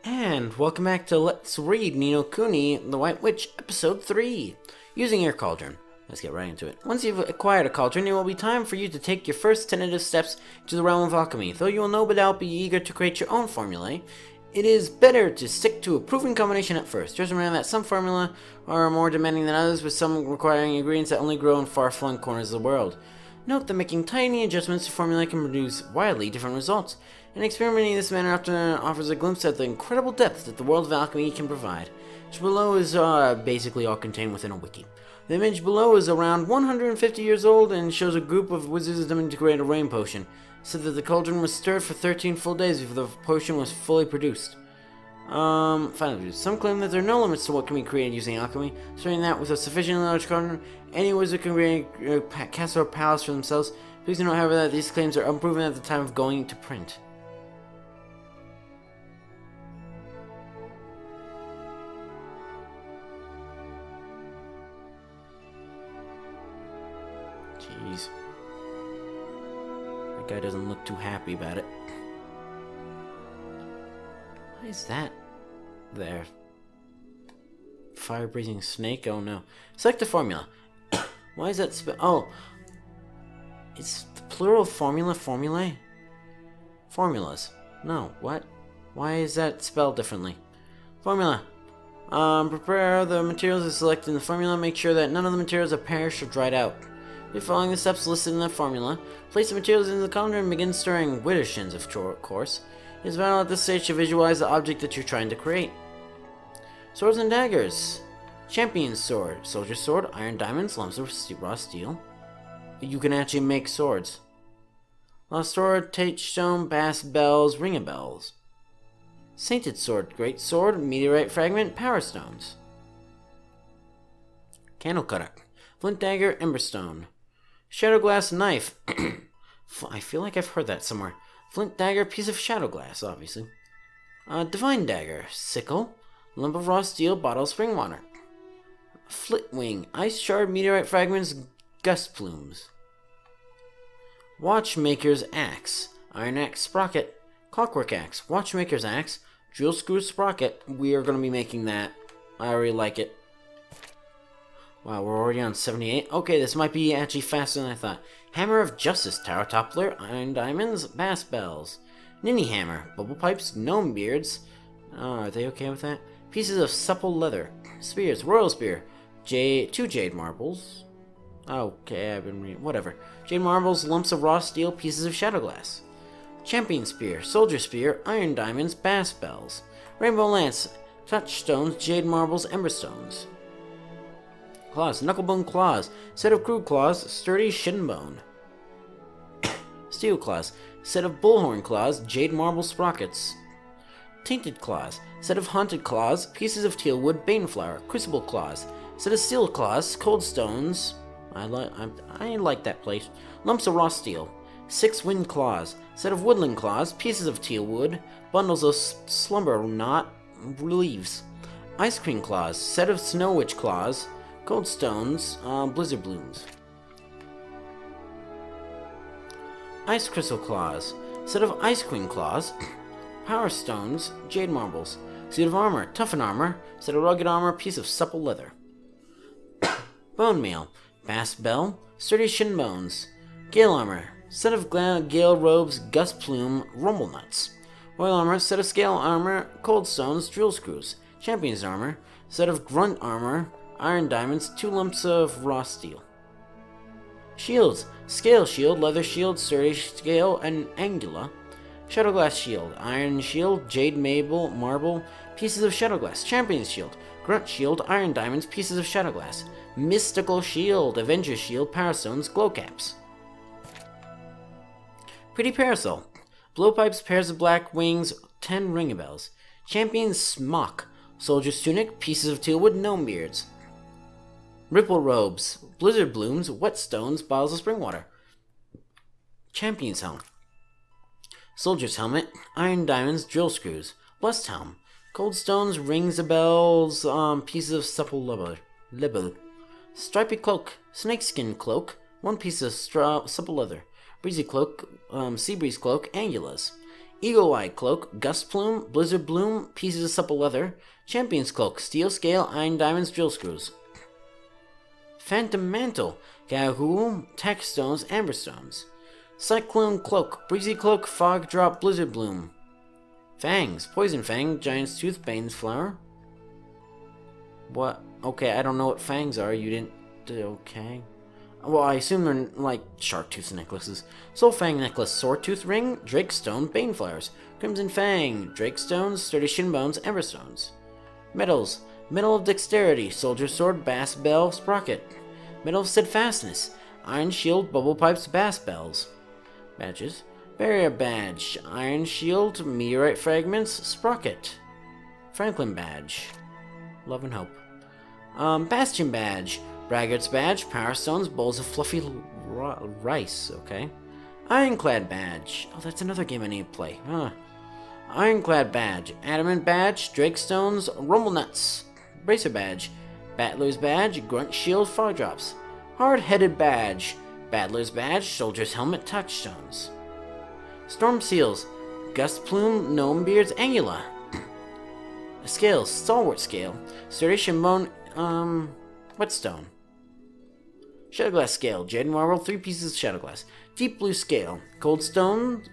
And welcome back to Let's Read Ni no Kuni, the White Witch, Episode 3, using your cauldron. Let's get right into it. Once you've acquired a cauldron, it will be time for you to take your first tentative steps to the realm of alchemy. Though you will no doubt be eager to create your own formulae, it is better to stick to a proven combination at first. Just remember that some formulae are more demanding than others, with some requiring ingredients that only grow in far-flung corners of the world. Note that making tiny adjustments to formulae can produce wildly different results, and experimenting in this manner often offers a glimpse at the incredible depth that the world of alchemy can provide, which below is basically all contained within a wiki. The image below is around 150 years old and shows a group of wizards attempting to create a rain potion. It said that the cauldron was stirred for 13 full days before the potion was fully produced. Finally produced. Some claim that there are no limits to what can be created using alchemy, stating that with a sufficiently large cauldron, any wizard can create a castle or palace for themselves. Please note, however, that these claims are unproven at the time of going to print. Jeez. That guy doesn't look too happy about it. What is that there? Fire-breathing snake? Oh no. Select the formula. Why is that oh. It's the plural formula, formulae? Formulas. No, what? Why is that spelled differently? Formula. Prepare the materials as selected in the formula. Make sure that none of the materials are perished or dried out. If following the steps listed in the formula, place the materials into the cauldron and begin stirring, with additions, of course. It is vital at this stage to visualize the object that you're trying to create. Swords and daggers. Champion's sword, soldier's sword, iron diamonds, lumps of raw steel. You can actually make swords. Lost sword, touchstone, bass bells, ring of bells. Sainted sword, great sword, meteorite fragment, power stones. Candle cutter, flint dagger, emberstone. Shadow glass knife. I feel like I've heard that somewhere. Flint dagger, piece of shadow glass, obviously. Divine dagger, sickle, lump of raw steel, bottle of spring water. Flitwing, ice shard, meteorite fragments, gust plumes. Watchmaker's axe, iron axe sprocket, clockwork axe, watchmaker's axe, drill screw sprocket. We are going to be making that. I already like it. Wow, we're already on 78. Okay, this might be actually faster than I thought. Hammer of Justice, tower toppler, iron diamonds, bass bells. Ninny hammer, bubble pipes, gnome beards. Are they okay with that? Pieces of supple leather. Spears, royal spear. Two jade marbles. Okay, I've been reading. Whatever. Jade marbles, lumps of raw steel, pieces of shadow glass. Champion spear, soldier spear, iron diamonds, bass bells. Rainbow lance, touchstones, jade marbles, emberstones. Claws, knucklebone claws, set of crude claws, sturdy shin bone. Steel claws, set of bullhorn claws, jade marble sprockets. Tainted claws, set of haunted claws, pieces of teal wood, baneflower, crucible claws, set of steel claws, cold stones. I like that place. Lumps of raw steel. 6 wind claws, set of woodland claws, pieces of teal wood, bundles of slumber knot leaves. Ice cream claws, set of snow witch claws, cold stones, blizzard blooms. Ice crystal claws, set of ice queen claws, power stones, jade marbles. Suit of armor, toughen armor, set of rugged armor, piece of supple leather. Bone meal, bass bell, sturdy shin bones. Gale armor, set of gale robes, gust plume, rumble nuts. Royal armor, set of scale armor, cold stones, drill screws. Champion's armor, set of grunt armor, iron diamonds, 2 lumps of raw steel. Shields, scale shield, leather shield, sturdy scale, and angula. Shadow glass shield, iron shield, jade marble, pieces of shadow glass. Champion's shield, grunt shield, iron diamonds, pieces of shadow glass. Mystical shield, Avenger's shield, power stones, glow caps. Pretty parasol, blowpipes, pairs of black wings, 10 ring of bells. Champion's smock, soldier's tunic, pieces of teal wood, gnome beards. Ripple robes, blizzard blooms, whetstones, bottles of spring water. Champion's helm, soldier's helmet, iron diamonds, drill screws. Blessed helm, cold stones, rings of bells, pieces of supple leather. Stripy cloak, snakeskin cloak, 1 piece of supple leather. Breezy cloak, sea breeze cloak, angulas. Eagle Eye Cloak, Gust Plume, Blizzard Bloom, pieces of supple leather, Champion's Cloak, Steel Scale, Iron Diamonds, Drill Screws. Phantom Mantle, Gahul, Tech Stones, Amber Stones. Cyclone Cloak, Breezy Cloak, Fog Drop, Blizzard Bloom. Fangs, Poison Fang, Giant's Tooth, Bane's Flower. What? Okay, I don't know what fangs are. You didn't... Okay. Well, I assume they're like shark tooth necklaces. Soul Fang Necklace, Sword Tooth Ring, Drake Stone, Bane Flowers. Crimson Fang, Drake Stones, Sturdy Shin Bones, Ember Stones. Medals, Medal of Dexterity, Soldier Sword, Bass Bell, Sprocket. Medal of Steadfastness, Iron Shield, Bubble Pipes, Bass Bells. Badges, Barrier Badge, Iron Shield, Meteorite Fragments, Sprocket. Franklin Badge, Love and Hope. Bastion Badge, Braggart's Badge, Power Stones, Bowls of Fluffy Rice, okay. Ironclad Badge, oh, that's another game I need to play, huh. Ironclad Badge, Adamant Badge, Drake Stones, Rumble Nuts. Bracer Badge, Battler's Badge, Grunt Shield, Fog Drops. Hard-Headed Badge, Battler's Badge, Soldier's Helmet, Touchstones. Storm Seals, Gust Plume, Gnome Beards, Angula. Scales, Stalwart Scale, Sturdy Shimbone, Whetstone. Shadowglass Scale, Jade Marble, 3 pieces of Shadowglass. Deep Blue Scale, Cold Stone,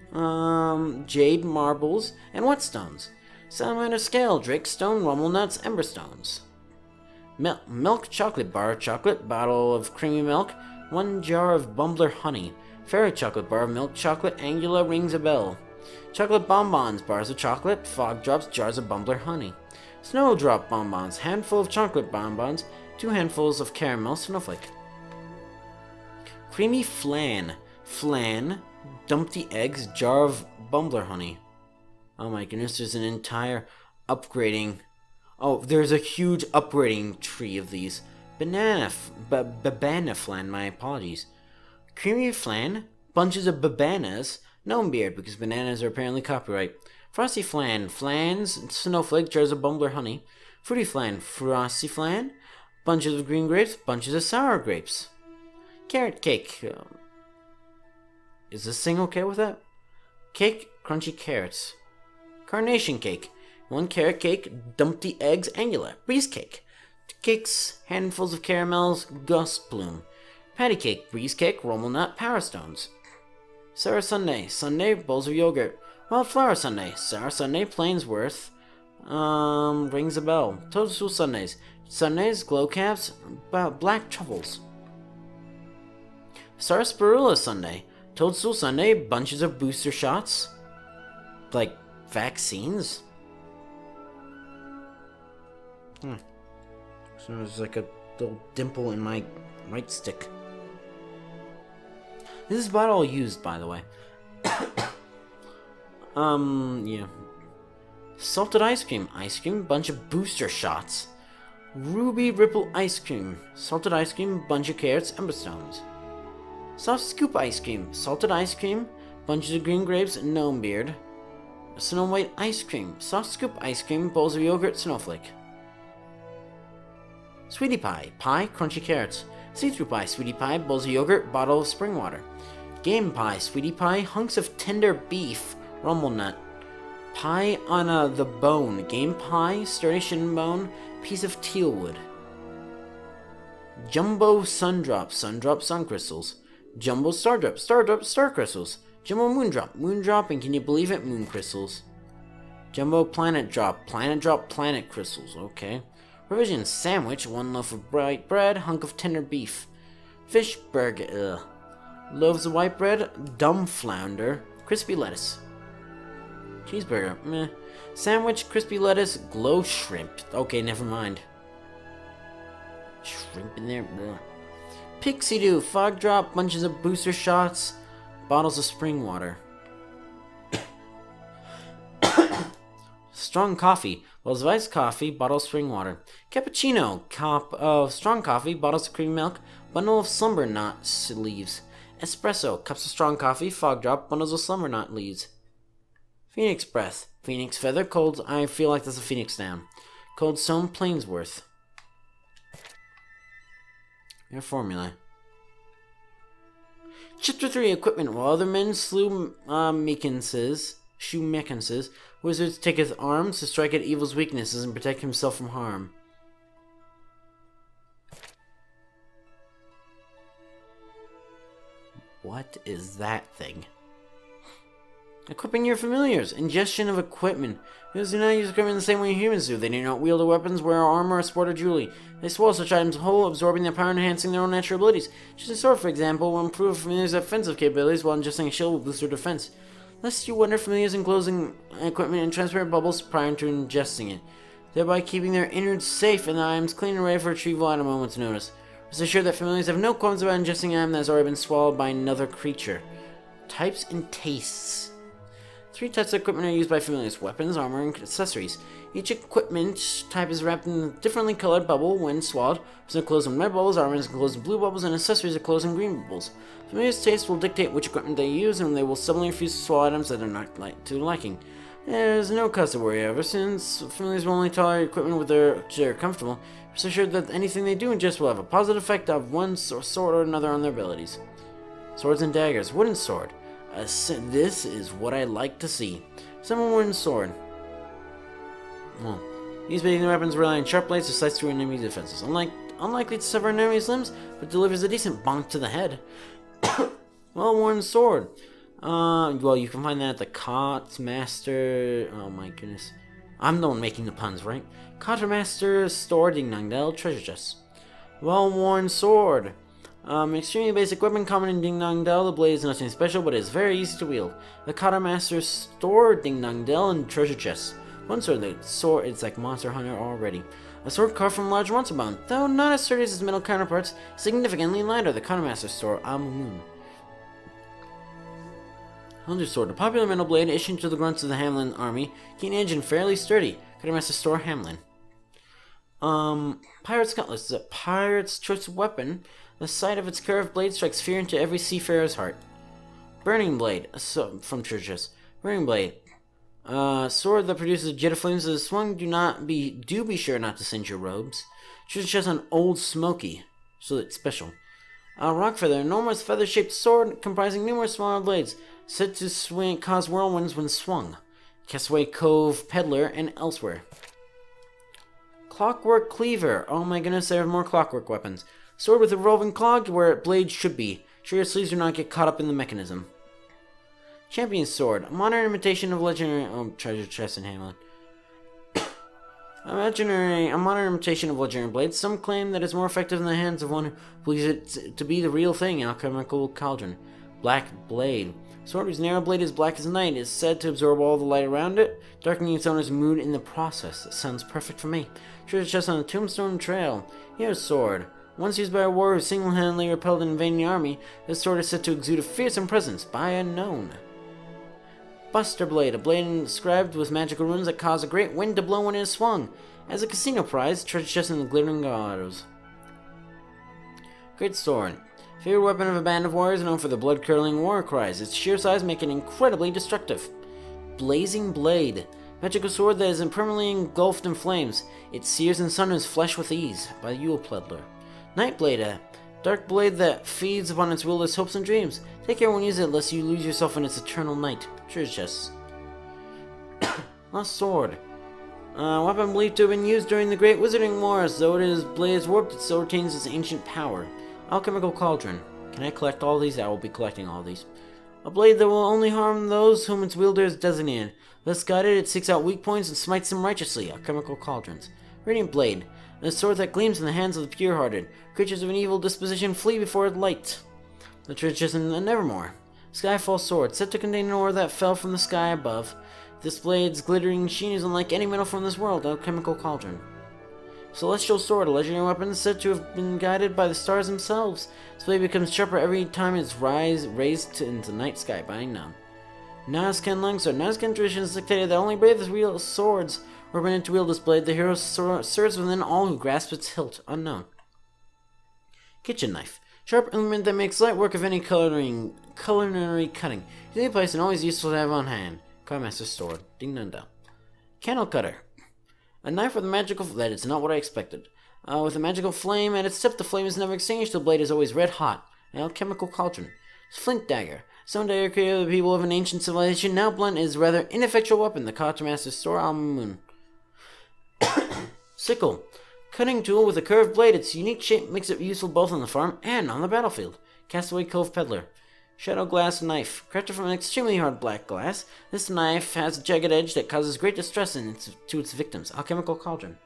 Jade Marbles, and Whetstones. Salamander Scale, Drake Stone, Rumble Nuts, Ember Stones. Milk Chocolate Bar, Chocolate, Bottle of Creamy Milk, 1 jar of Bumbler Honey. Fairy Chocolate Bar, Milk Chocolate, Angula, Rings a Bell. Chocolate Bonbons, Bars of Chocolate, Fog Drops, Jars of Bumbler Honey. Snowdrop Bonbons, Handful of Chocolate Bonbons, 2 handfuls of Caramel Snowflake. Creamy Flan, Dump the Eggs, Jar of Bumbler Honey. Oh my goodness, there's an entire upgrading. Oh, there's a huge upgrading tree of these. Banana Flan, my apologies. Creamy Flan, bunches of Babanas, Gnome Beard, because bananas are apparently copyright. Frosty Flan, Flans, Snowflake, Jars of Bumbler Honey. Fruity Flan, Frosty Flan, bunches of green grapes, bunches of sour grapes. Carrot Cake. Is this thing okay with that? Cake, crunchy carrots. Carnation Cake, 1 carrot cake, Dump the Eggs, Angula. Breeze Cake, 2 cakes, handfuls of caramels, Gust Bloom. Patty Cake, Breeze Cake, Rumble Nut, Power Stones. Sour Sundae, Bowls of Yogurt. Wildflower Sundae, Sour Sundae, Plainsworth, Rings a Bell. Toadstool Sundays, Glow Caps, Black Truffles. Sarsaparilla Sundae, Toadstool Sundae, bunches of booster shots. Like, vaccines? So there's like a little dimple in my right stick. This is bottle used, by the way. Yeah. Salted ice cream, bunch of booster shots. Ruby Ripple ice cream, salted ice cream, bunch of carrots, Ember Stones. Soft scoop ice cream, salted ice cream, bunches of green grapes, Gnome Beard. Snow White ice cream, soft scoop ice cream, bowls of yogurt, Snowflake. Sweetie Pie, crunchy carrots. See-through pie, Sweetie Pie, bowls of yogurt, bottle of spring water. Game Pie, Sweetie Pie, hunks of tender beef, Rumble Nut. Pie on the bone, Game Pie, sturdy shin bone, piece of teal wood. Jumbo Sundrop, Sun Crystals. Jumbo Stardrop, Star Crystals. Jumbo Moondrop, and can you believe it, Moon Crystals. Jumbo Planet Drop, Planet Crystals, okay. Provision Sandwich, 1 loaf of bright bread, hunk of tender beef. Fish Burger, Loaves of white bread, Dumb Flounder, crispy lettuce. Cheeseburger, meh. Sandwich, crispy lettuce, glow shrimp. Okay, never mind. Shrimp in there, bleh. Pixie Doo, Fog Drop, bunches of booster shots, bottles of spring water. Strong Coffee, bottles of iced coffee, bottle of spring water. Cappuccino, cup of strong coffee, bottles of cream milk, bundle of slumber knot leaves. Espresso, cups of strong coffee, Fog Drop, bundles of slumber knot leaves. Phoenix Breath, Phoenix Feather, cold, I feel like that's a phoenix down. Cold Stone, Plainsworth. Your formula. Chapter 3 Equipment. While other men slew Meekinses, mechanisms. Wizards taketh arms to strike at evil's weaknesses and protect himself from harm. What is that thing? Equipping your familiars. Ingestion of equipment. Humans do not use equipment the same way humans do. They do not wield their weapons, wear armor, or sport or jewelry. They swallow such items whole, absorbing their power and enhancing their own natural abilities. Just a sword, for example, will improve familiars' offensive capabilities while ingesting a shield will boost their defense. Lest you wonder familiars enclosing equipment in transparent bubbles prior to ingesting it, thereby keeping their innards safe and the items clean and ready for retrieval at a moment's notice. Rest assured that familiars have no qualms about ingesting an item that has already been swallowed by another creature. Types and tastes. 3 types of equipment are used by familiars: weapons, armor, and accessories. Each equipment type is wrapped in a differently colored bubble when swallowed. Some are closed in red bubbles, armor is closed in blue bubbles, and accessories are closed in green bubbles. Familiars' taste will dictate which equipment they use, and they will suddenly refuse to swallow items that are not to liking. There's no cause to worry ever, since familiars will only tolerate equipment with which they're comfortable. Rest assured that anything they do ingest will have a positive effect of one sort or another on their abilities. Swords and daggers. Wooden sword. This is what I like to see. Summon wooden sword. Well, these particular weapons rely on sharp blades to slice through enemy defenses. Unlikely to sever an enemy's limbs, but delivers a decent bonk to the head. Well-worn sword. Well, you can find that at the Cot Master. Oh my goodness, I'm the one making the puns, right? Cotter Master Store Ding Dong Dell Treasure Chest. Well-worn sword. Extremely basic weapon, common in Ding Dong Dell. The blade is nothing special, but it is very easy to wield. The Cotter Master Store Ding Dong Dell and Treasure Chest. One sword, the sword, it's like Monster Hunter already. A sword carved from large monster bone, though not as sturdy as its metal counterparts, significantly lighter. The Cotter Master Store Amumun. Hunter Sword, a popular metal blade issued to the grunts of the Hamlin army, keen edge and fairly sturdy. Cotter Master Store Hamlin. Pirate's Cutlass is a pirate's choice weapon. The sight of its curved blade strikes fear into every seafarer's heart. Burning Blade, from Treasure Chest. Burning Blade. Sword that produces a jet of flames as swung. Do be sure not to singe your robes. Treasure Chest on Old Smoky, so it's special. Rock Feather, enormous feather-shaped sword comprising numerous smaller blades, said to cause whirlwinds when swung. Castaway Cove Peddler and elsewhere. Clockwork Cleaver. Oh my goodness, there are more clockwork weapons. Sword with a revolving claw where blades should be. Sure your sleeves do not get caught up in the mechanism. Champion's Sword. A modern imitation of legendary... Treasure Chest in Hamlin. A modern imitation of legendary blades. Some claim that it's more effective in the hands of one who believes it to be the real thing. Alchemical Cauldron. Black Blade. Sword whose narrow blade is black as night is said to absorb all the light around it, darkening its owner's mood in the process. That sounds perfect for me. Treasure Chest on the Tombstone Trail. Here's Sword. Once used by a warrior who single-handedly repelled an invading army, this sword is said to exude a fearsome presence by unknown. Buster Blade, a blade inscribed with magical runes that cause a great wind to blow when it is swung. As a casino prize, Treasure Chest in the Glittering Grottos. Great Sword. Favorite weapon of a band of warriors known for the blood-curdling war cries. Its sheer size makes it incredibly destructive. Blazing Blade. Magical sword that is permanently engulfed in flames. It sears and sunders flesh with ease. By Yule Peddler. Nightblade, a dark blade that feeds upon its wielder's hopes and dreams. Take care when you use it, lest you lose yourself in its eternal night. Treasure Chest. Lost Sword. Weapon believed to have been used during the Great Wizarding Wars. Though its blade is warped, it still retains its ancient power. Alchemical Cauldron. Can I collect all these? I will be collecting all these. A blade that will only harm those whom its wielder is designated. Thus guided, it seeks out weak points and smites them righteously. Alchemical Cauldrons. Radiant Blade. A sword that gleams in the hands of the pure-hearted. Creatures of an evil disposition flee before its light. The Treasure Chest in the Nevermore. Skyfall Sword, said to contain an ore that fell from the sky above. This blade's glittering sheen is unlike any metal from this world. Alchemical Cauldron. Celestial Sword, a legendary weapon said to have been guided by the stars themselves. This blade becomes sharper every time it's raised into the night sky by none. Nazcan Longsword. Nazcan traditions dictated that only brave real swords were permitted to wield this blade. The hero serves within all who grasp its hilt. Unknown. Kitchen Knife. Sharp implement that makes light work of any culinary cutting. Easily placed and always useful to have on hand. Carmaster's Sword. Ding Dong Dell. Candle Cutter. A knife with a magical... That is not what I expected. With a magical flame at its tip, the flame is never extinguished. The blade is always red hot. An alchemical cauldron. Flint Dagger. Stone dagger created by the people of an ancient civilization. Now blunt is a rather ineffectual weapon. The Quartermaster's store Moon. Sickle. Cutting tool with a curved blade. Its unique shape makes it useful both on the farm and on the battlefield. Castaway Cove Peddler. Shadow Glass Knife. Crafted from an extremely hard black glass, this knife has a jagged edge that causes great distress to its victims. Alchemical Cauldron.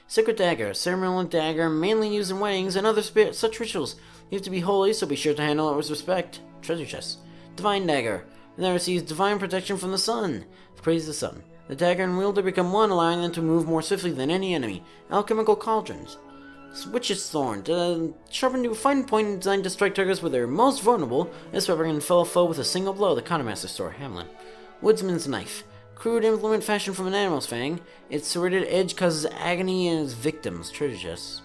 Sacred Dagger. A ceremonial dagger mainly used in weddings and other such rituals. You have to be holy, so be sure to handle it with respect. Treasure Chest. Divine Dagger. That receives divine protection from the sun. Praise the sun. The dagger and wielder become one, allowing them to move more swiftly than any enemy. Alchemical Cauldrons. Witch's Thorn. Sharpened to a fine point designed to strike targets where they're most vulnerable. This weapon can fell a foe with a single blow. The Quartermaster's store, Hamlin. Woodsman's Knife. Crude implement fashioned from an animal's fang. Its serrated edge causes agony in its victims. Treasure Chests.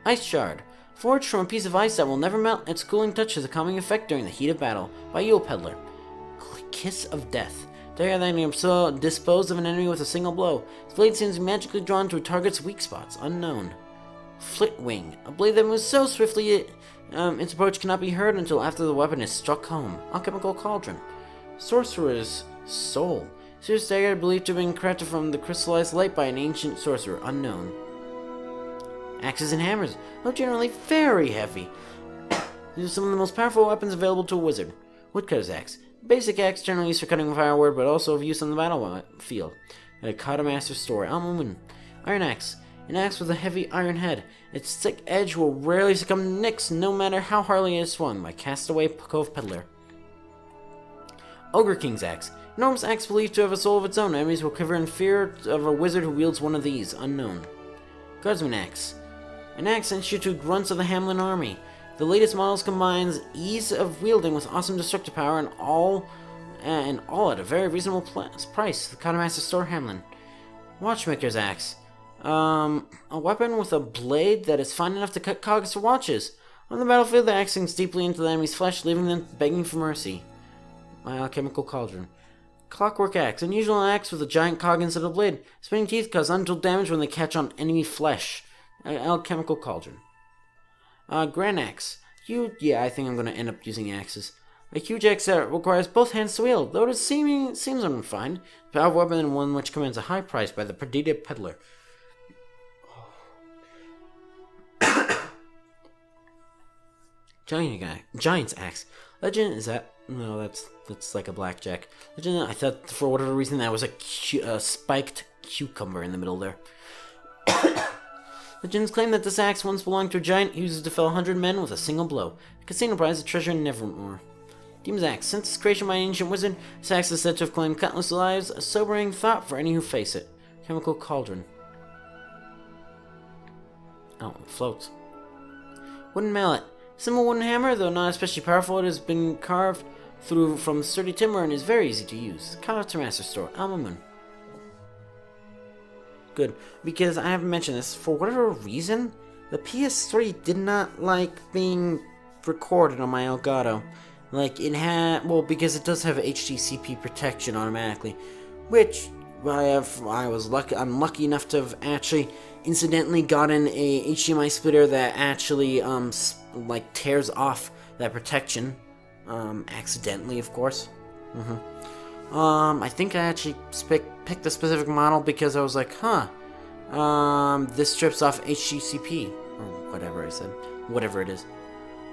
Ice Shard. Forged from a piece of ice that will never melt, its cooling touch has a calming effect during the heat of battle. By Yule Peddler. Kiss of Death. Dagger that can dispose of an enemy with a single blow. Its blade seems magically drawn to a target's weak spots. Unknown. Flitwing. A blade that moves so swiftly its approach cannot be heard until after the weapon is struck home. Alchemical Cauldron. Sorcerer's Soul. Serious dagger believed to have been crafted from the crystallized light by an ancient sorcerer. Unknown. Axes and hammers. Though generally very heavy. These are some of the most powerful weapons available to a wizard. Woodcutter's Axe. Basic axe generally used for cutting firewood, but also of use on the battlefield. A Quartermaster's store. Moon. Iron Axe. An axe with a heavy iron head. Its thick edge will rarely succumb to nicks, no matter how hardly it is swung. By Castaway Cove Peddler. Ogre King's Axe. Enormous axe believed to have a soul of its own. Enemies will quiver in fear of a wizard who wields one of these. Unknown. Guardsman Axe. An axe sent you to grunts of the Hamlin army. The latest models combines ease of wielding with awesome destructive power and all at a very reasonable price. The Quartermaster's store, Hamlin. Watchmaker's Axe. A weapon with a blade that is fine enough to cut cogs for watches. On the battlefield, the axe sinks deeply into the enemy's flesh, leaving them begging for mercy. My Alchemical Cauldron. Clockwork Axe. Unusual axe with a giant cog instead of blade. Spinning teeth cause untold damage when they catch on enemy flesh. Alchemical Cauldron. Grand Axe. I think I'm going to end up using axes. A huge axe that requires both hands to wield, though it seems unrefined. A powerful weapon and one which commands a high price by the Perdita Peddler. Giant's Axe. Legend is that... No, that's like a blackjack. Legend, I thought for whatever reason that was a spiked cucumber in the middle there. Legends claim that this axe once belonged to a giant who uses to fell 100 men with a single blow. The casino prize a treasure nevermore. Demon's Axe. Since its creation by an ancient wizard, this axe is said to have claimed countless lives, a sobering thought for any who face it. Chemical Cauldron. Oh, it floats. Wooden Mallet. Simple wooden hammer, though not especially powerful, it has been carved through from sturdy timber and is very easy to use. Quartermaster's store, Moon. Good, because I haven't mentioned this, for whatever reason, the PS3 did not like being recorded on my Elgato. Like, it had, well, because it does have HDCP protection automatically, which I'm lucky enough to have actually incidentally gotten a HDMI splitter that actually, like, tears off that protection, accidentally, of course. I think I actually picked a specific model because I was like, this strips off HDCP, or whatever I said, whatever it is.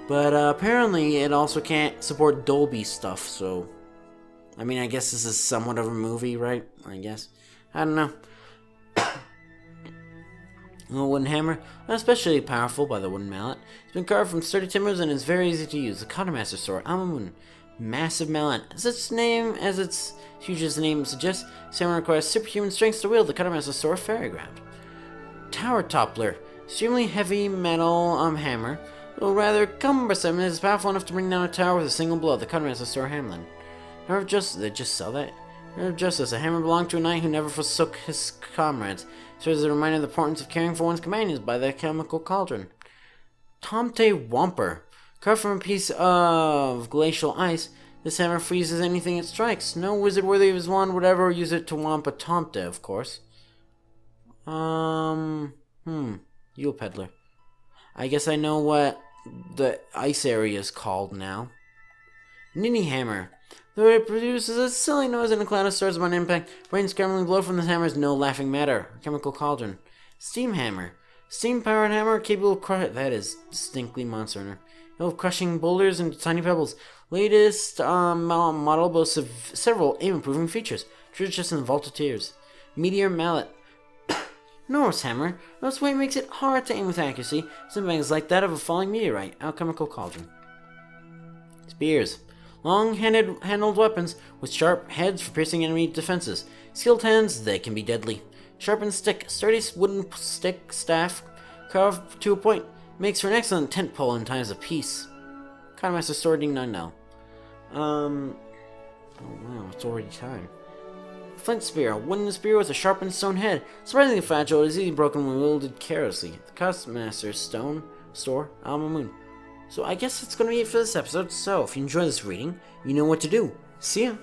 But apparently it also can't support Dolby stuff, so... I mean, I guess this is somewhat of a movie, right? I guess. I don't know. A wooden hammer, not especially powerful by the wooden mallet. It's been carved from sturdy timbers and is very easy to use. The Quartermaster's store, Moon. Massive mallet. As its huge as the name suggests, this hammer requires superhuman strength to wield. The Quartermaster's store, Fairy Ground. Tower Toppler. Extremely heavy metal hammer. Though rather cumbersome, it is powerful enough to bring down a tower with a single blow. The Quartermaster's store, Hamlin. Hammer of Justice. They just sell that? Hammer of Justice. A hammer belonged to a knight who never forsook his comrades. Serves as a reminder of the importance of caring for one's companions by the Chemical Cauldron. Tomte Whomper. Carved from a piece of glacial ice, this hammer freezes anything it strikes. No wizard worthy of his wand would ever use it to whomp a Tomte, of course. Yule Peddler. I guess I know what the ice area is called now. Ninny hammer. Though it produces a silly noise and a cloud of stars upon impact, brain scrambling blow from this hammer is no laughing matter. Chemical cauldron. Steam hammer. Steam-powered hammer capable of that is distinctly Monster Hunter. Capable of crushing boulders into tiny pebbles. Latest model boasts of several aim-improving features. Treasure chest and vault of tears. Meteor mallet. Norse hammer. Norse weight makes it hard to aim with accuracy. Something is like that of a falling meteorite. Alchemical cauldron. Spears. Long-handled weapons with sharp heads for piercing enemy defenses. Skilled hands, they can be deadly. Sharpened stick, sturdy wooden stick, staff, carved to a point. Makes for an excellent tent pole in times of peace. Codemaster Sword Ding 9 now. Oh wow, it's already time. Flint spear, a wooden spear with a sharpened stone head. Surprisingly fragile, it is easily broken when wielded carelessly. The Codemaster Stone Store, Alma Moon. So I guess that's going to be it for this episode. So if you enjoy this reading, you know what to do. See ya!